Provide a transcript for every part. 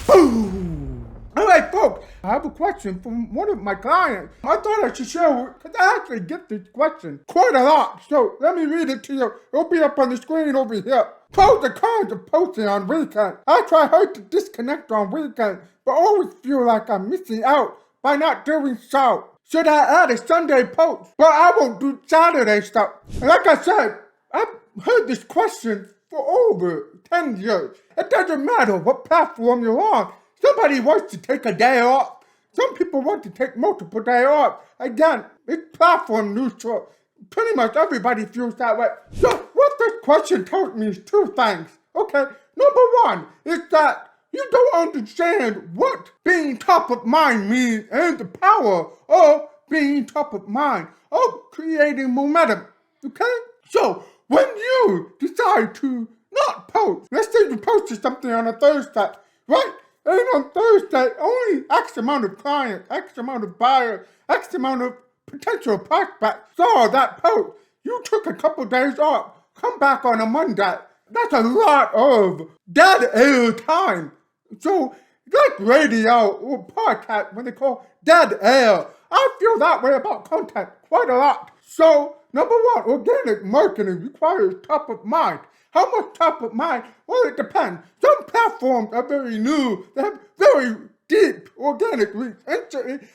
Boom! All right, folks, I have a question from one of my clients. I thought I should share it because I actually get this question quite a lot. So let me read it to you. It'll be up on the screen over here. Pros and cons of posting on weekends. I try hard to disconnect on weekends, but always feel like I'm missing out by not doing so. Should I add a Sunday post? But I won't do Saturday stuff. And like I said, I've heard this question for over 10 years. It doesn't matter what platform you're on. Somebody wants to take a day off. Some people want to take multiple days off. Again, it's platform neutral. Pretty much everybody feels that way. So what this question told me is two things. Okay, number one is that you don't understand what being top of mind means and the power of being top of mind, of creating momentum. Okay? So when you decide to not post, let's say you posted something on a Thursday, right? And on Thursday, only X amount of clients, X amount of buyers, X amount of potential prospects saw that post. You took a couple days off, come back on a Monday. That's a lot of dead air time. So, like radio or podcast, when they call dead air, I feel that way about content quite a lot. So, number one, organic marketing requires top of mind. How much top of mind? Well, it depends. Some platforms are very new. They have very deep organic reach.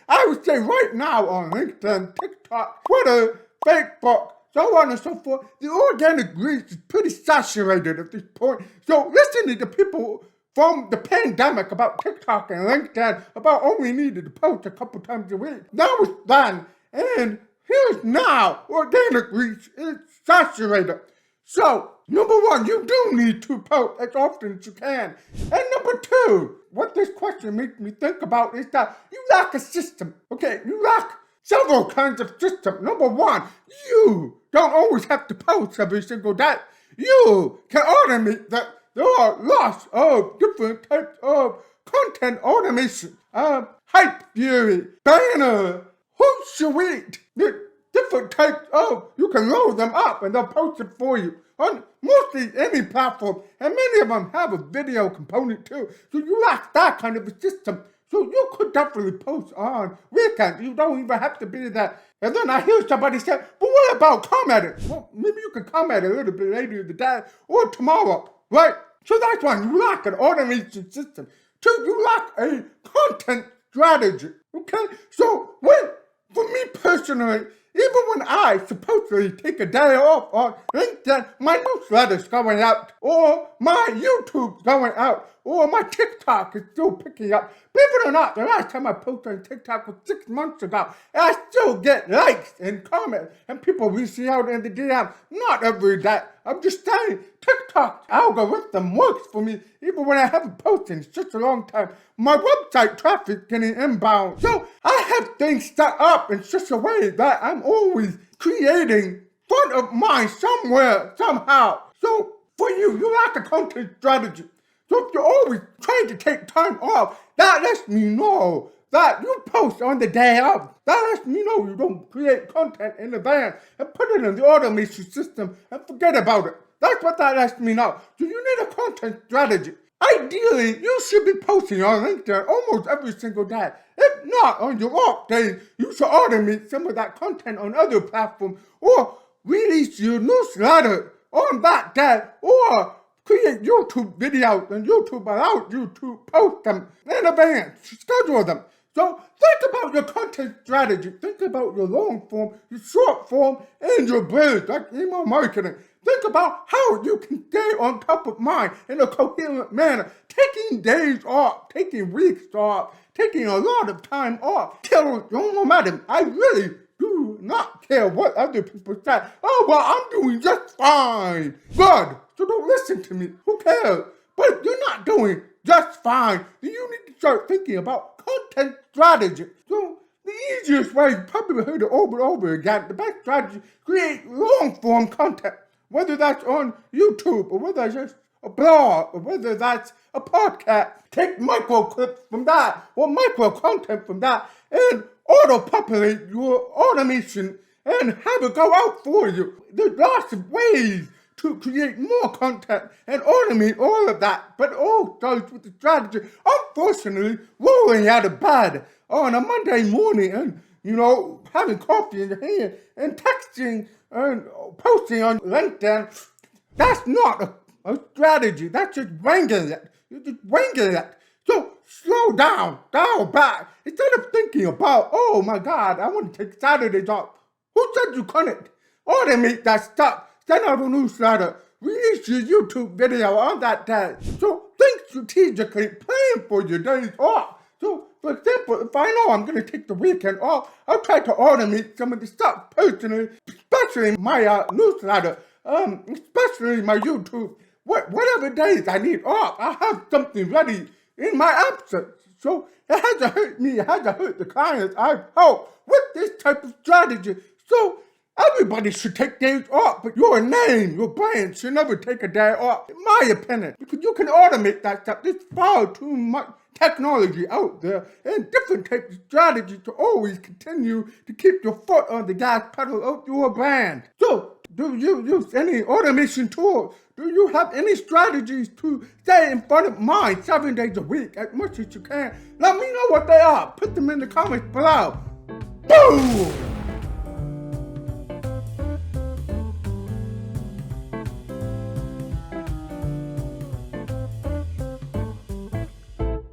I would say right now on LinkedIn, TikTok, Twitter, Facebook, so on and so forth, the organic reach is pretty saturated at this point. So listening to people from the pandemic about TikTok and LinkedIn about only needed to post a couple times a week, that was done. And here's now, organic reach is saturated. So, number one, you do need to post as often as you can. And number two, what this question makes me think about is that you lack a system. Okay, you lack several kinds of system. Number one, you don't always have to post every single day. You can automate that. There are lots of different types of content automation. Hype Fury, Banner, Hootsuite, different types of, you can load them up and they'll post it for you on mostly any platform, and many of them have a video component too. So you lack that kind of a system. So you could definitely post on weekends. You don't even have to be there. And then I hear somebody say, but what about commenting? Well, maybe you can comment a little bit later in the day or tomorrow, right? So that's one, you lack an automation system. Two, you lack a content strategy, okay? So for me personally, even when I supposedly take a day off on LinkedIn, my newsletter's going out, or my YouTube's going out, or my TikTok is still picking up. Believe it or not, the last time I posted on TikTok was 6 months ago, and I still get likes and comments, and people reaching out in the DM. Not every day. I'm just saying, TikTok algorithm works for me, even when I haven't posted in such a long time. My website traffic getting inbound. So I have things set up in such a way that I'm always creating front of mind somewhere, somehow. So for you, you lack a content strategy. So if you're always trying to take time off, that lets me know that you post on the day of. That lets me know you don't create content in advance and put it in the automation system and forget about it. That's what that lets me know. So you need a content strategy. Ideally, you should be posting on LinkedIn almost every single day. If not, on your off days, you should automate some of that content on other platforms or release your newsletter on that day or create YouTube videos and YouTube allows you to post them in advance, schedule them. So think about your content strategy. Think about your long form, your short form, and your bridge, like email marketing. Think about how you can stay on top of mind in a coherent manner. Taking days off, taking weeks off, taking a lot of time off. Kill your momentum. I really do not care what other people say. Oh, well, I'm doing just fine. Good. So don't listen to me. Who cares? But you're not doing just fine. You need to start thinking about content strategy. So the easiest way, you probably heard it over and over again, the best strategy, create long-form content. Whether that's on YouTube or whether it's just a blog or whether that's a podcast. Take micro clips from that or micro content from that and auto-populate your automation and have it go out for you. There's lots of ways to create more content and automate all of that. But it all starts with the strategy. Unfortunately, rolling out of bed on a Monday morning and, having coffee in your hand and texting and posting on LinkedIn, that's not a strategy. That's just winging it. You're just winging it. So slow down, dial back. Instead of thinking about, oh my God, I want to take Saturdays off. Who said you couldn't? Automate that stuff. Send out a newsletter. Release your YouTube video on that day. So think strategically, plan for your days off. So, for example, if I know I'm going to take the weekend off, I'll try to automate some of the stuff personally, especially my newsletter, especially my YouTube. Whatever days I need off, I have something ready in my absence. So it hasn't hurt me, it hasn't hurt the clients I've helped with this type of strategy. So everybody should take days off, but your name, your brand should never take a day off, in my opinion, because you can automate that stuff. There's far too much technology out there and different types of strategies to always continue to keep your foot on the gas pedal of your brand. So, do you use any automation tools? Do you have any strategies to stay in front of mine 7 days a week as much as you can? Let me know what they are. Put them in the comments below. Boom!